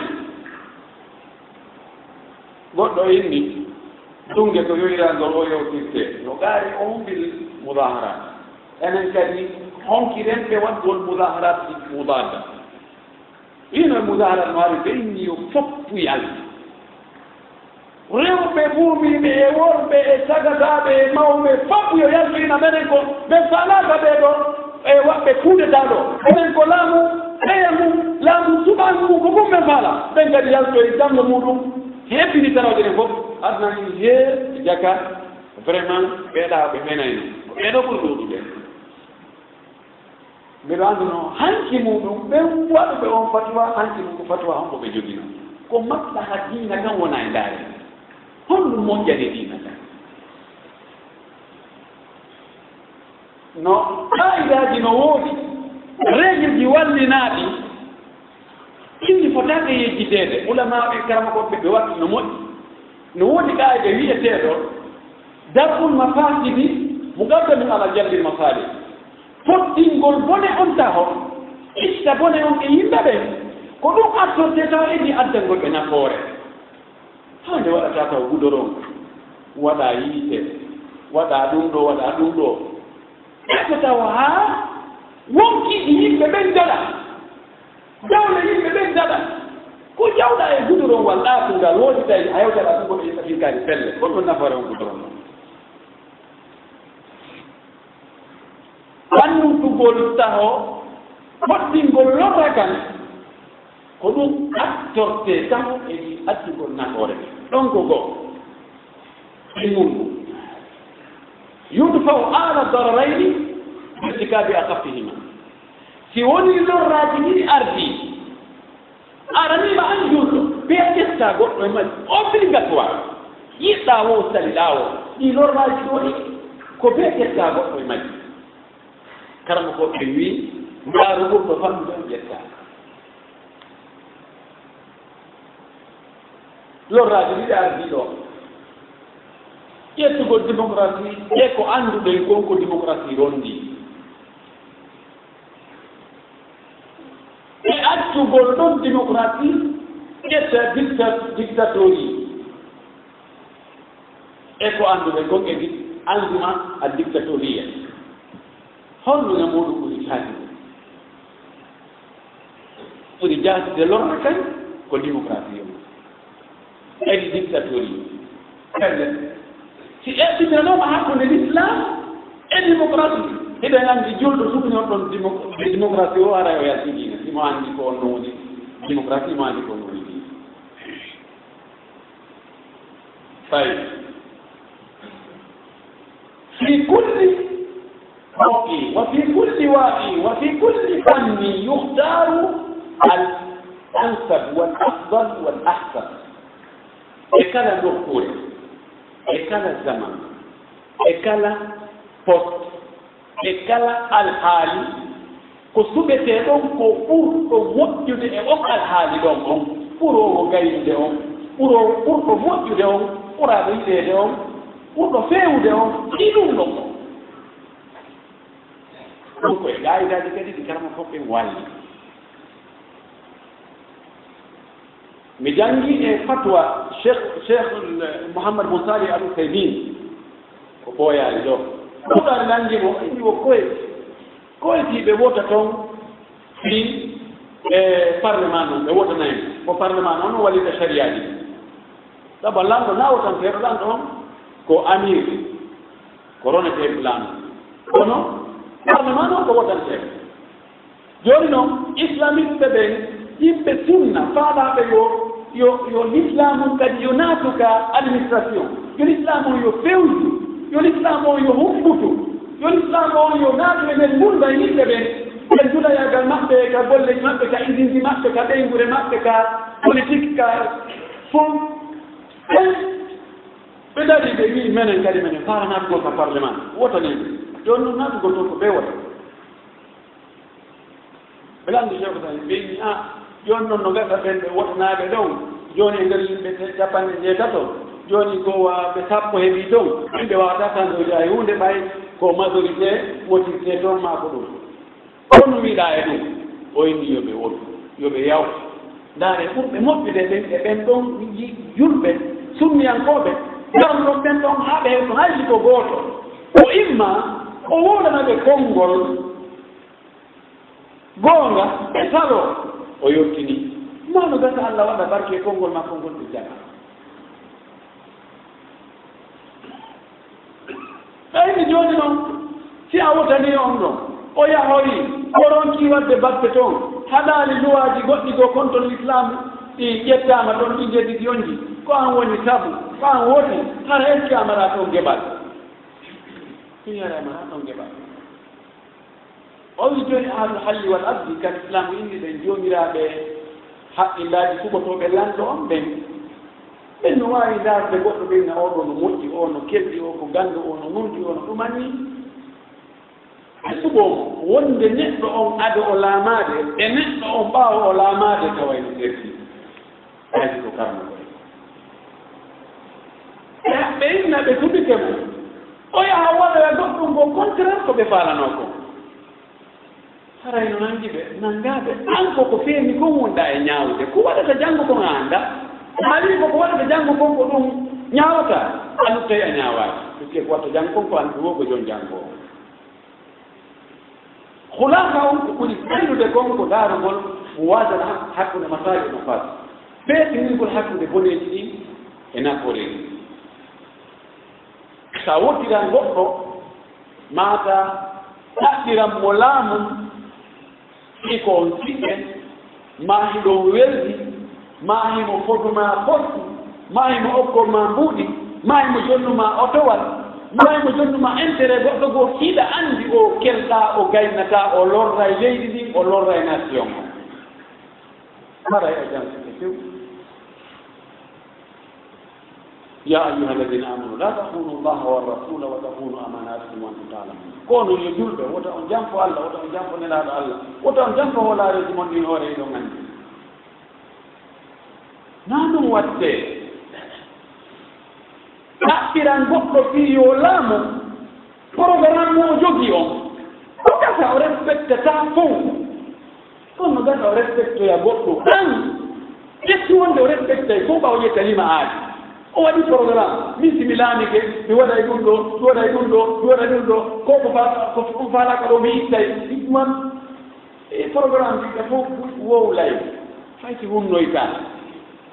goɗɗo inni dunge ko yoyiraangol o yewtirte no gaari o humbil mudaharat enen kadi honkiren ɓe waɗgol mudaharat ɗi mudadda wino mudaharat no ari ɓe inni yo foppuyal rewɓe ɓuumiɓe e worɓe e sagataaɓe e mawɓe fof yo yaltina menen ko ɓe falaka ɓee ɗo e waɓɓe kuudetaa ɗo menen ko laamu ɓeya mum laamu suɓaangu mum ko mum ɓe faala ɓen kadi yalto e janngo muɗum heɓini tarawɗene fof adnani heer jaka vraiment ɓeeɗa ɓe menayno ɓeeɗo ɓuri ɗuɗude mbiɗo annduno hanki muɗum ɓen waɗuɓe on fatwa hanki mum ko fatwa honko ɓe jogino ko maslaha diina kan wona e ndaare honɗum moƴƴani diina kan no qa'idaji no woodi règle ji wallinaaɗi inni fotaɓe yejjiteede ulamaɓe karamakoɓe ɓe waɗi no moƴƴi no woodi qa'ida wiyeteeɗo dar'ul mafasidi muqaddamun ala jalbil masalih foɗɗingol bone on taho ista bone on e yimɓe ɓen ko ɗum artorte taw edi addangol ɓe nafoore hande waɗata taw gudoron waɗa yiite waɗa ɗum ɗo waɗa ɗum ɗo ɓeto taw haa wonkiɗi yimɓe ɓen daɗa jawle yimɓe ɓen daɗa ko jawɗa e gudoron wal ɗatungal woodi tawi a yewtaɗa ɗum goɗo ɗafikari pelle kon ɗon nafoore on gudoron ɗon annutugol taho foɗɗingol lorra kan ko ɗum attorte taho edi addugol nafoore ɗon ko goo e mundu yudfau ala dararayni irtikabi akaffihima si woni lorraji ɗiɗi ardi aranima an julɗo ɓe ƴetta goɗɗo e maji obligatoire yiɗɗa wo saliɗa o ɗi lorraji ɗo ɗi ko ɓe ƴetta goɗɗo e maji karama ko ɓe wi ndaaru ɓurɗo famɗude on ƴetta lorraji ɗiɗi ardi ɗo ƴettugol démocratie e ko annduɗen kon ko démocratie rondi e accugol ɗon démocratie ƴetta dictatori e ko annduɗen kon e anduma a dictatoria holno no muɗum ɓuri jaaside ɓuri jaaside lorna kan ko démocratie o edi dictatorie pelle si eɓɓinanoma hakkunde l'islam e démocratie hiɗen anndi julɗo subni on ɗon démocratie o ara o yalti diina simo anndi ko on no woni démocratie mo anndi ko on woni diina fayi fi kulli موقي وفي كل واقي وفي كل فن يختار الأنسب والأفضل والأحسن إكلا دكتور إكلا زمن إكلا post إكلا الحال كسبته دون كفور كموجود أو الحال دون كفور وعيد دون كفور كموجود دون كفور عيد دون كفور فيو دون كيلو دون ɗum koye gaayidaji kadi ɗi karama fof ɓe walli mi janngi e fatwa cheikh mouhammad moussali al ousaymin ko ɓooyaali ɗo ɗuɗaari nangi mo indi o koyetiiɓe wota toon ɗi e parlement noon ɓe wotanayi ko parlement noon wallita sariyaji sabu lamɗo nawotan feeɗo ɗan ɗon ko amir ko roneteeɓe laamɗo kono parlement ko wotante joni noon islamiste ɓen yimɓe sunna faalaɓe yo l'islam kadi yo naatu ka administration yo l'islam o yo fewju yo l'islam o yo humɓutu yo l'islam o yo naatu emen gulda yimɓe ɓen ɓen dulayagal maɓɓe ka golleji maɓɓe ka usine maɓɓe ka ɓeygure maɓɓe ka politique ka fof ɓe dari ɓe wi menen kadi menen fara naatugol ka parlement wotaneɓe joni noon naatugol toon ko ɓe wota ɓe landi chef tan ɓe wi joni noon no gasa ɓen ɓe wotanaɓe ɗon joni e nder yimɓe capanɗe jeetato joni ko ɓe sappo heeɓi ɗon yimɓe wawata tandoji hay hunde ɓay ko majorité motivité toon ma ko ɗum ono wiiɗa e ɗum o inni yoɓe wotu yoɓe yaw ndaare ɓurɓe moƴƴude ɓen e ɓen ɗon julɓe sunniyankoɓe ɗon ɗon ɓen ɗon haɓe hew to haysi ko gooto o imma o woɗanaɓe konngol goonga e salo o yottini mano gasa Allah waɗa barke konngol ma konngol ɓe jaga ɓayni joni noon si a wotani on ɗon o yahori o ronki wadde batte toon haɗali luwaji goɗɗi go kontol l'islam ɗi ƴettama ɗon ɗi décision ji ko an woni sabu ko an woti hara est ce que amara ɗon geɓal yara amara ɗon geɓal o wi joni ahlul halli wal abdi kan islam indi ɓen jomiraɓe haqqillaji suɓotoɓe lanɗo on ɓen ɓen no wawi darde goɗɗo ɓeyna oɗo no moƴƴi o no kelɗi o ko gandu o no nunti o no ɗumanni a suɓomo wonde neɗɗo on ado o laamade e neɗɗo on ɓaawo o laamade tawayno serti haysi ko karno ɓe inna ɓe tuɓike mo o yaha waɗoya goɗɗum ko contraire ko ɓe faalano ko harayno nangi ɓe nangaɓe an koko feemi kon wonɗa e ñaawde ko waɗata janngo kon a annda haali koko waɗata janngo kon ko ɗum ñaawata anu tawi a ñaawaaki puisque ko watta janngo kon ko anndi wo ko jon janngo o hulaka on ko ɓuri ɓeydude kon ko daarugol mo waadata hakkunde masaaji no fas feetinirgol hakkunde boneeji ɗin e naforeji sa wottiran goɗɗo maata ɗaɓɓiran mo laamu iko on siɓɓe maahi ɗon weldi maahi mo foduma postu maahi mo okkol ma mbuuɗi maahi mo jonnuma otowal maahi mo jonnuma intérêt goɗɗo goo hiɗa anndi o kelɗa o gaynata o lorra e leydi ndin o lorra e nation o haray a jansike few ya ayuha alladina amanu la tahunu llaha warrasula wa tahunu amanatikum wa antum talamun kono yo julɓe wota on jamfo Allah wota on jamfo nelaɗo Allah wota on jamfo holareji mon ɗin hoore ɗon anndi na ɗum watte ɗaɓɓiran goɗɗo fii yo laamu programme o jogii on o gasa o respectata fof ɗon no gasa o respectoya goɗɗo an ƴetti wonde o respectay fof ɓaw ƴetta lima aaji o waɗi programme min simi laamike mi waɗay ɗum ɗo mi waɗay ɗum ɗo mi waɗay ɗum ɗo ko falaka ɗo mi ittay ɗumman e programme ɗiɗa fof wow lay haysi wumnoyta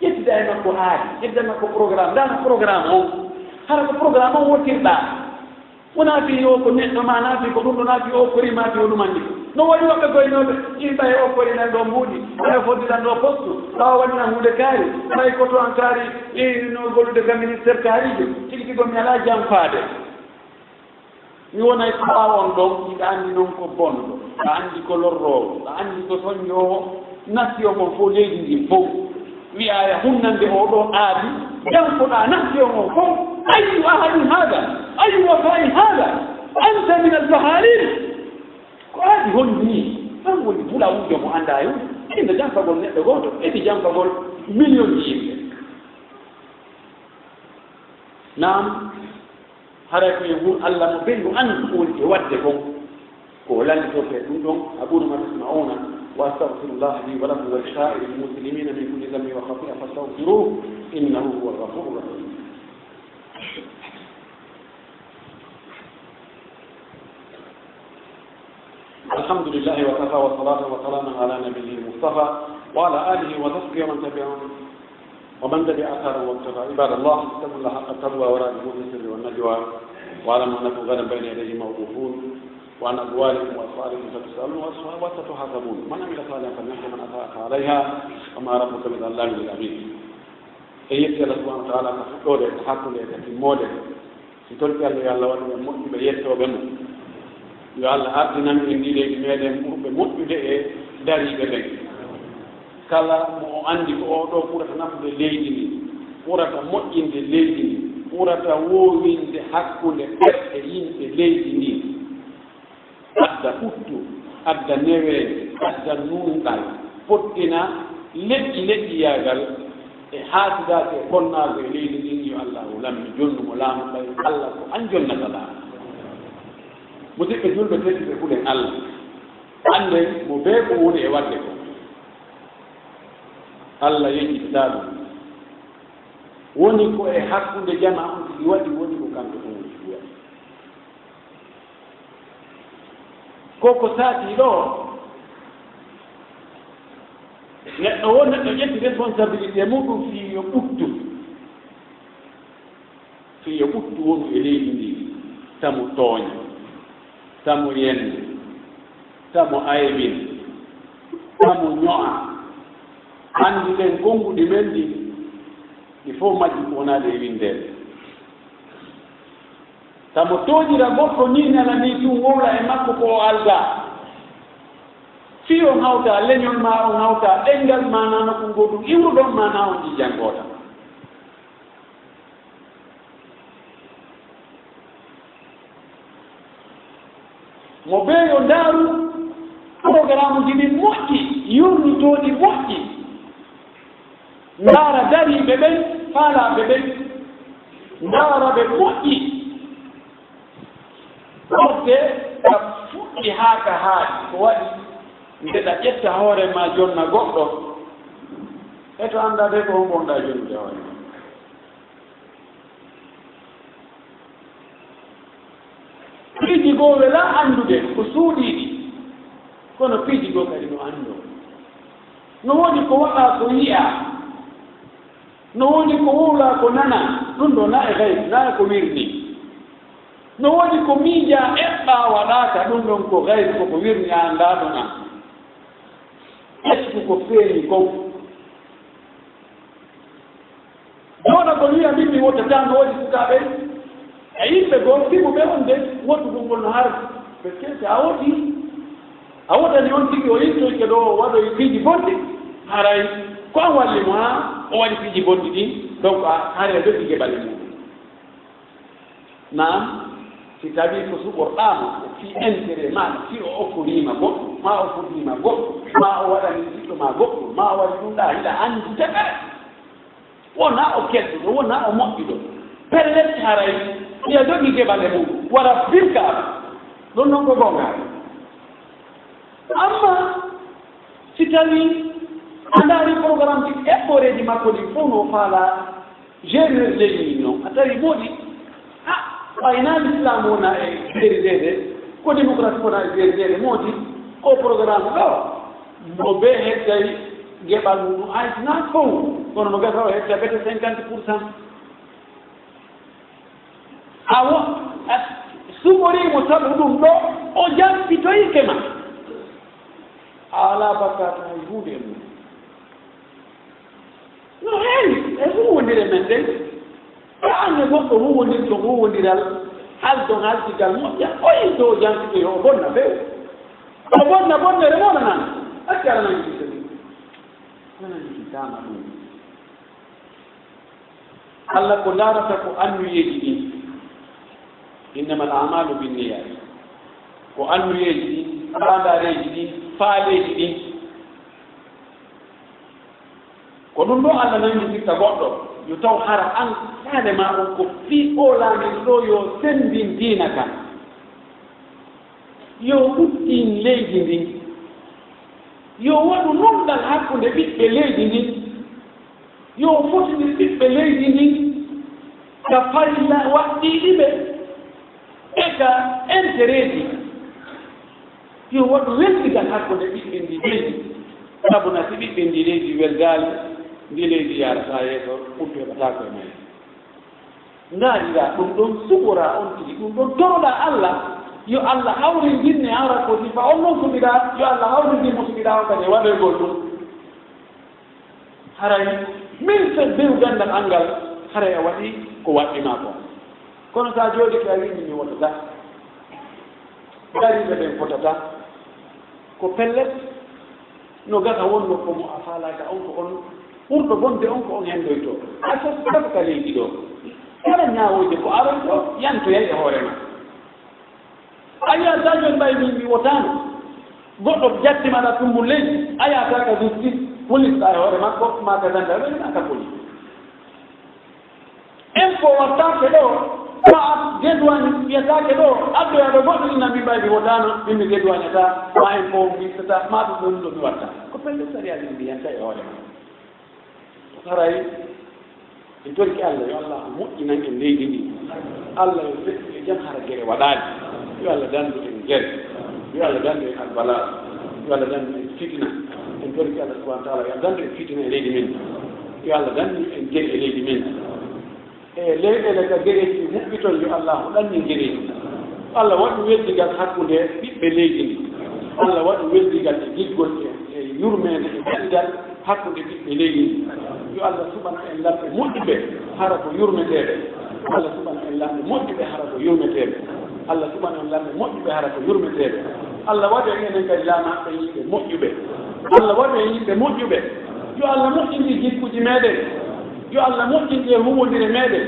ƴettida e makko haali ƴettida makko programme dana programme on hara ko programme on wottirɗa wona fi o ko neɗɗo ma naafi ko ɗum ɗo naafi o korima fi o ɗumandi no waɗi woɓɓe goynoɓe yimɓa e o korinan ɗo mbuuɗi ɓaye fodditan ɗo poste tawa waɗina hunde kaari ɓay koto an kaari no gollude ka ministére kaarijo tigi go mi ala jam faade mi wonay ko ɓawa on ɗon iɗa anndi noon ko bonɗo a anndi ko lorrowo a anndi ko soññowo nation mon fof leydi ndin fof wi'aya hunnande oɗo aadi jankoɗa nation o fof ayu ahadin hada ayu wafain hada anta min albaharin ko aadi honndi tan woni bula wujo mo annda yo inde janfagol neɗɗo gooto eɗi janfagol million ji yimɓe naam haray koye wur Allah mo ɓenndu anndi ko woni e wadde kon ko lallitote ɗum ɗon aqulu ma tasma'una wa astaghfirullah li wa lakum wa li sa'iril muslimina min kulli dhanbin wa khati'a fastaghfiruhu innahu huwal ghafurur rahim الحمد لله وكفى والصلاة والسلام على نبيه المصطفى وعلى آله وصحبه ومن تبعهم ومن تبع أثره واقتفى عباد الله اتقوا الله حق التقوى ولا تموتن في السر والنجوى واعلموا أنكم غدا بين يديه موقوفون وعن أبوالكم وأسفاركم ستسألون وستحاسبون من عمل صالحا فلنفسه من أساء عليها وما ربك بظلام للعبيد يتي الله سبحانه وتعالى كفدode hakkunde e timmode si tolti Allah Allah waɗi ɓe moƴƴuɓe yettoɓe mo yo Allah ardinan en ndi leydi meɗen ɓurɓe moƴƴude e dariɓe ɓen kala mo andi ko oɗo ɓurata nafude leydi ndi ɓurata moƴƴinde leydi ndi ɓurata wowinde hakkunde ɓerɗe yimɓe leydi ndi adda ɓuttu adda neweede adda nuungal pottina leƴƴi yaagal e haasidaake e bonnaago e leydi ndin yo allahu lammi jonnumo laamu ɓay allah ko an jonnata laamu musidɓe julɓe tedduɓe fulen allah annden mo bee ko woni e wadde ko allah yeƴƴititaa ɗum woni ko e hakkunde jama on tigi waɗi woni ko kanko ɗum woni waɗi koko saati ɗo neɗɗo wo neɗɗo ƴetti responsabilité muɗum fii yo ɓuttu wonu e leydi ndi tamo tooña tamo yende tamo aybin tamo ño'a anndi ɗen konnguɗi men ɗi ɗi fof majji ko wonaade e windeede tamo tooñira goɗɗo ni nala ni tum wowla e makko ko o algaa fii on hawta leñol ma on hawta ɗenngal ma nano ko ngoɗum iwruɗon ma na on ƴiƴjangoota mo ɓee yo ndaaru programme ji ɗi moƴƴi yurnitooɗi moƴƴi ndaara dariiɓe ɓen faalaaɓe ɓen ndaara ɓe moƴƴi ɗofde ka fuɗɗi haa ka haaɗi ko waɗi ndeɗa ƴetta hoore ma jonna goɗɗo e to annda de ko hongonɗa jonnude hoore ma piiji goo wela anndude ko suuɗiiɗi kono piiji goo kadi no anndo no woni ko waɗa ko yi'a no woni ko wowla ko nana ɗum ɗo na e gayb na ko wirni no woni ko miija eɓɓa waɗaka ɗum ɗon ko gayb koko wirni a annda ɗon an ƴettu ko feeñi kon jooɗa ko wiya min mi wottata no woodi sukaaɓe e yimɓe goo simo ɓe on de wottuɗum ngol no hardi parce que so a wotani on tigi o yittoyke ɗo waɗoy piiji bonɗi haray ko an walli mo ha o waɗi piiji bonɗi ɗin donc haare a jogi geɓale muɗum naam si tawi ko suɓorɗaama fi intérêt maɗa si o offoriima goɗɗum ma o fuddiima goɗɗum ma o waɗani jiɗɗo ma goɗɗum ma o waɗi ɗum ɗa hiɗa anndi teɓere wona o kelɗuɗo wona o moƴƴuɗo pellet haray iya jogi geɓale mum wara firkaaba ɗon noon ko gongaa amma si tawi a ndaari programme ji eɓɓoreeji makko ɗi fof no faala gérer leydi noon a tawi moɗi ɓayna l'islam wona e dérideede ko démocratie wona e dérideede moodi o programme ɗo mo ɓe hettay geɓal mum aysna fof kono no gasa o hetta bete 50%. awo suɓoriimo sabu ɗum ɗo o jampitoyke ma ala bakkata hay hunde e mum no heewi e huwondire men ɗen anne goɗɗo huwondir to huwondiral haldon haltigal moƴƴa oyi to jampitoy o bonna feew o bonna bonnere moɗa nan acci ala nan jitani ananjitama ɗum allah ko ndaarata ko annuyeeji ɗin innama al amalu binniyat ko annuyeeji ɗin ɓandareeji ɗin faaleeji ɗin ko ɗum ɗo allah nangitirta goɗɗo yo taw hara an faale ma on ko fii o laamin ɗo yo sendin diina kan yo ɓuttin leydi ndin yo waɗu nonɗal hakkunde ɓiɓɓe leydi ndin yo fotinir ɓiɓɓe leydi ndin ka farilla waɗɗiɗi ɓe e ka intérêt ji yo waɗu welɗigal hakkunde ɓiɓɓe ndi leydi sabu na si ɓiɓɓe ndi leydi welgaali ndi leydi yarata yeeso ɓurtu heɓatako e may ndaarira ɗum ɗon suɓora on tigi ɗum ɗon toroɗa allah yo Allah hawri jinne ara ko fa on non suɓiɗa yo Allah hawri ndi mo suɓiɗa o kadi waɗoygol ɗum haray min so bew gandal angal haray a waɗi ko waɗɗima ko kono sa jooɗi ka wiimi mi wotata dariɓe ɓen fotata ko pellet no gata wonno ko mo a faalaka on ko on ɓurɗo bonde on ko on hendoyto a sosata ka leydi ɗo kala ñawoyde ko aron ɗo yantoyay e hoorema a yiya sa joni ɓay min mi wotano goɗɗo jattimaɗa tumbul leydi a yata ka justice police ɗa e hoore makko ma ka gendarmerie ka police en ko wattake ɗo ma gedwani wiyatake ɗo addoyaɗo goɗɗo ina min ɓay mi wotano min mi gedwañata ma en ko wisata ma ɗum ɗon ɗo mi watta ko pelle sariyaji ɗi mbiyanta e hoore ma haray en torki Allah yo Allah moƴƴinan en leydi ndi Allah yo feƴƴi e jam hara gere waɗaani yo Allah dandu en gere yo Allah dandu en albalaa yo Allah dandu en fitina en torki Allah subahana taala yo dandu en fitina e leydi men yo Allah dandu en gere e leydi men e leyɗele ka gereji moƴƴitol yo Allah ɗanni gereji Allah waɗi weddigal hakkunde ɓiɓɓe leydi ndi Allah waɗi weddigal e giggol e yurmede e ɓenndal hakkunde ɓiɓɓe leydi ndi yo Allah subhana en lamɓe moƴƴuɓe hara ko yurmeteɓe Allah subhana en lamɓe moƴƴuɓe hara ko yurmeteɓe Allah subhana en lamɓe moƴƴuɓe hara ko yurmeteɓe Allah waɗi enen kadi laamaɓe yimɓe moƴƴuɓe Allah waɗi e yimɓe moƴƴuɓe yo Allah moƴƴini jikkuji meɗen yo Allah moƴƴini e huwodire meɗen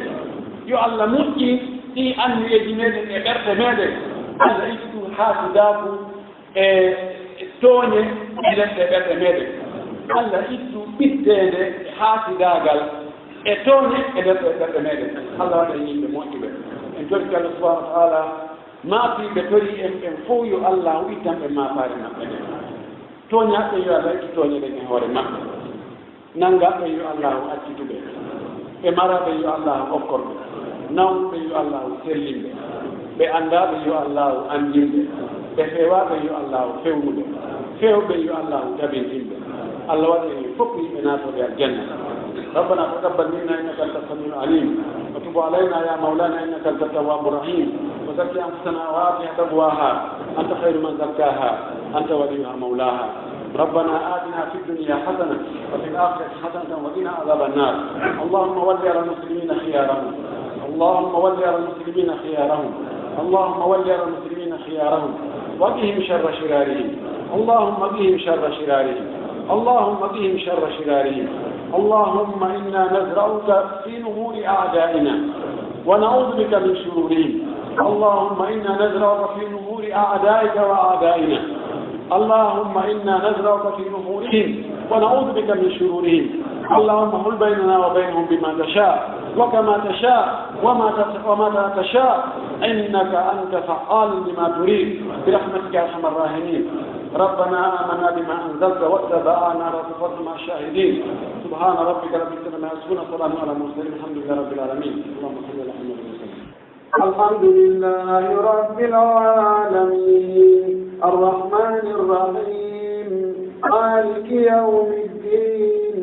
yo Allah moƴƴi ɗi anniyeji meɗen e ɓerɗe meɗen Allah ittu haasidaku e tooñe e leɗɗe ɓerɗe meɗen Allah ittu ɓittede e haasidagal e tooñe e leɗɗe ɓerɗe meɗen Allah waɗa yimɓe moƴƴuɓe en torki Allah subahana wa taala maafiɓe tori en ɓen fof yo Allah ittan ɓe maafaare maɓɓe ɗen tooñaɓe yo Allah ittu tooñe ɗen e hoore maɓɓe nanngaɓe yo Allah accituɓe ɓe maraɓe yo Allah hokkorɓe nawɓe yo Allah sellimɓe ɓe anndaɓe yo Allah andinɓe ɓe feewaɓe yo Allah fewnuɓe fewɓe yo Allah jabintinɓe الله وجهه فقه بنات الجنة ربنا تقبل منا إنك أنت السميع العليم وتب علينا يا مولانا إنك أنت التواب الرحيم وزكي أنفسنا وآتها تقواها أنت خير من زكاها أنت وليها مولاها ربنا آتنا في الدنيا حسنة وفي الآخرة حسنة وقنا عذاب النار اللهم ول على المسلمين خيارهم اللهم ول على المسلمين خيارهم اللهم ول على المسلمين خيارهم وقهم شر شرارهم اللهم قهم شر شرارهم اللهم قهم شر شرارهم اللهم إنا نزرعك في نهور أعدائنا ونعوذ بك من شرورهم اللهم إنا نزرعك في نهور أعدائك وأعدائنا اللهم إنا نزرعك في نهورهم ونعوذ بك من شرورهم اللهم حل بيننا وبينهم بما تشاء وكما تشاء وما تشاء إنك أنت فعال لما تريد برحمتك يا أرحم الراحمين ربنا آمنا بما أنزلت واتبعنا رسولك مع الشاهدين سبحان ربك رب العزة عما يصفون وسلام على المرسلين الحمد لله رب العالمين اللهم صل على محمد وسلم الحمد لله رب العالمين الرحمن الرحيم مالك يوم الدين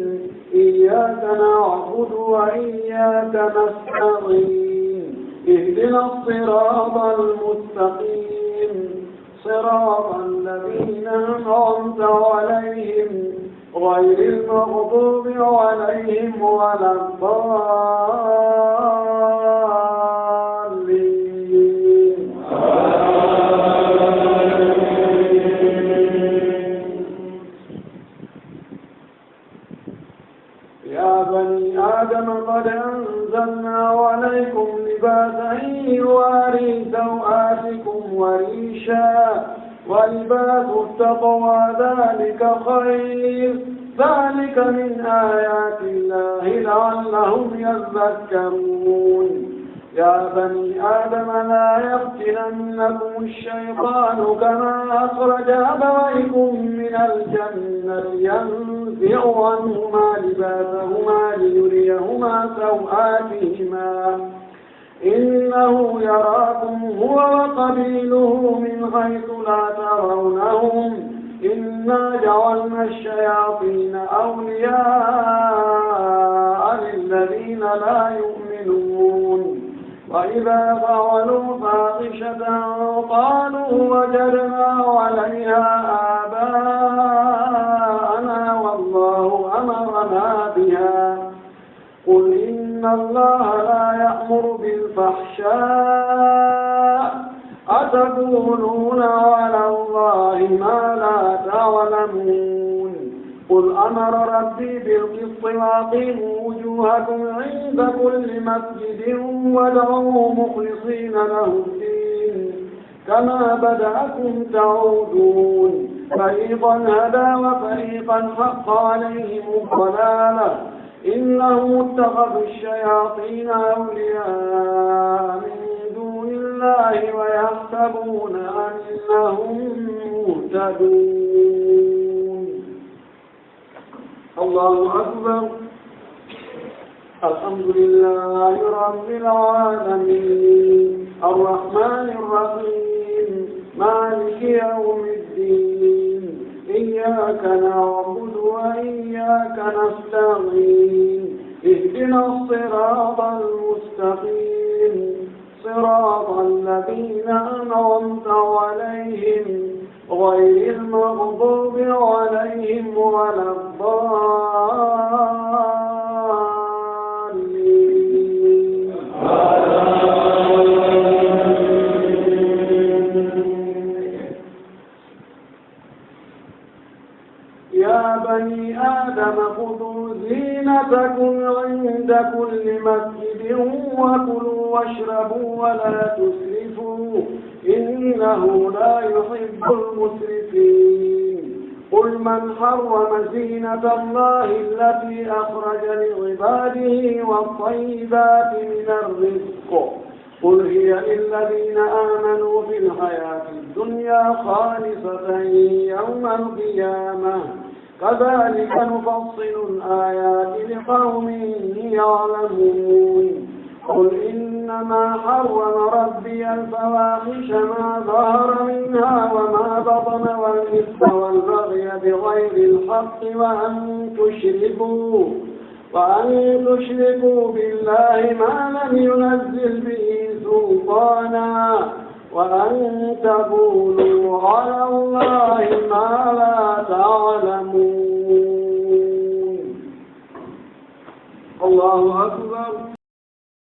إياك نعبد وإياك نستعين اهدنا الصراط المستقيم صراط الذين أنعمت عليهم غير المغضوب عليهم ولا الضالين يا بني آدم قد أنزلنا عليكم لباسا يواري سوآتكم وريشا ولباس التقوى ذلك خير ذلك من آيات الله لعلهم يذكرون يا بني آدم لا يفتننكم الشيطان كما أخرج أبويكم من الجنة ينزع عنهما لباسهما ليريهما سوآتهما إنه يراكم هو وقبيله من حيث لا ترونهم إنا جعلنا الشياطين أولياء للذين لا يؤمنون وإذا فعلوا فاحشة قالوا وجدنا عليها آباءنا والله أمرنا بها قل إن الله لا يأمر بالفحشاء أتقولون على الله ما لا تعلمون قل أمر ربي بالقسط وأقيموا وجوهكم عند كل مسجد وادعوه مخلصين له الدين كما بدأكم تعودون فريقا هدى وفريقا حق عليهم الضلالة إنهم اتخذوا الشياطين أولياء من دون الله ويحسبون أنهم مهتدون. الله أكبر. الحمد لله رب العالمين الرحمن الرحيم مالك يوم الدين إياك نعبد وإياك نستعين اهدنا الصراط المستقيم صراط الذين أنعمت عليهم غير المغضوب عليهم ولا الضالين. يا بني آدم خذوا زينتكم عند كل مسجد وكلوا واشربوا ولا تسرفوا إنه لا يحب المسرفين. قل من حرم زينة الله التي أخرج لعباده والطيبات من الرزق قل هي للذين آمنوا في الحياة الدنيا خالصة يوم القيامة كذلك نفصل الآيات لقوم يعلمون. قل إنما حرم ربي الفواحش ما ظهر منها وما بطن والإثم والبغي بغير الحق وأن تشركوا بالله ما لم ينزل به سلطانا وأن تقولوا على الله ما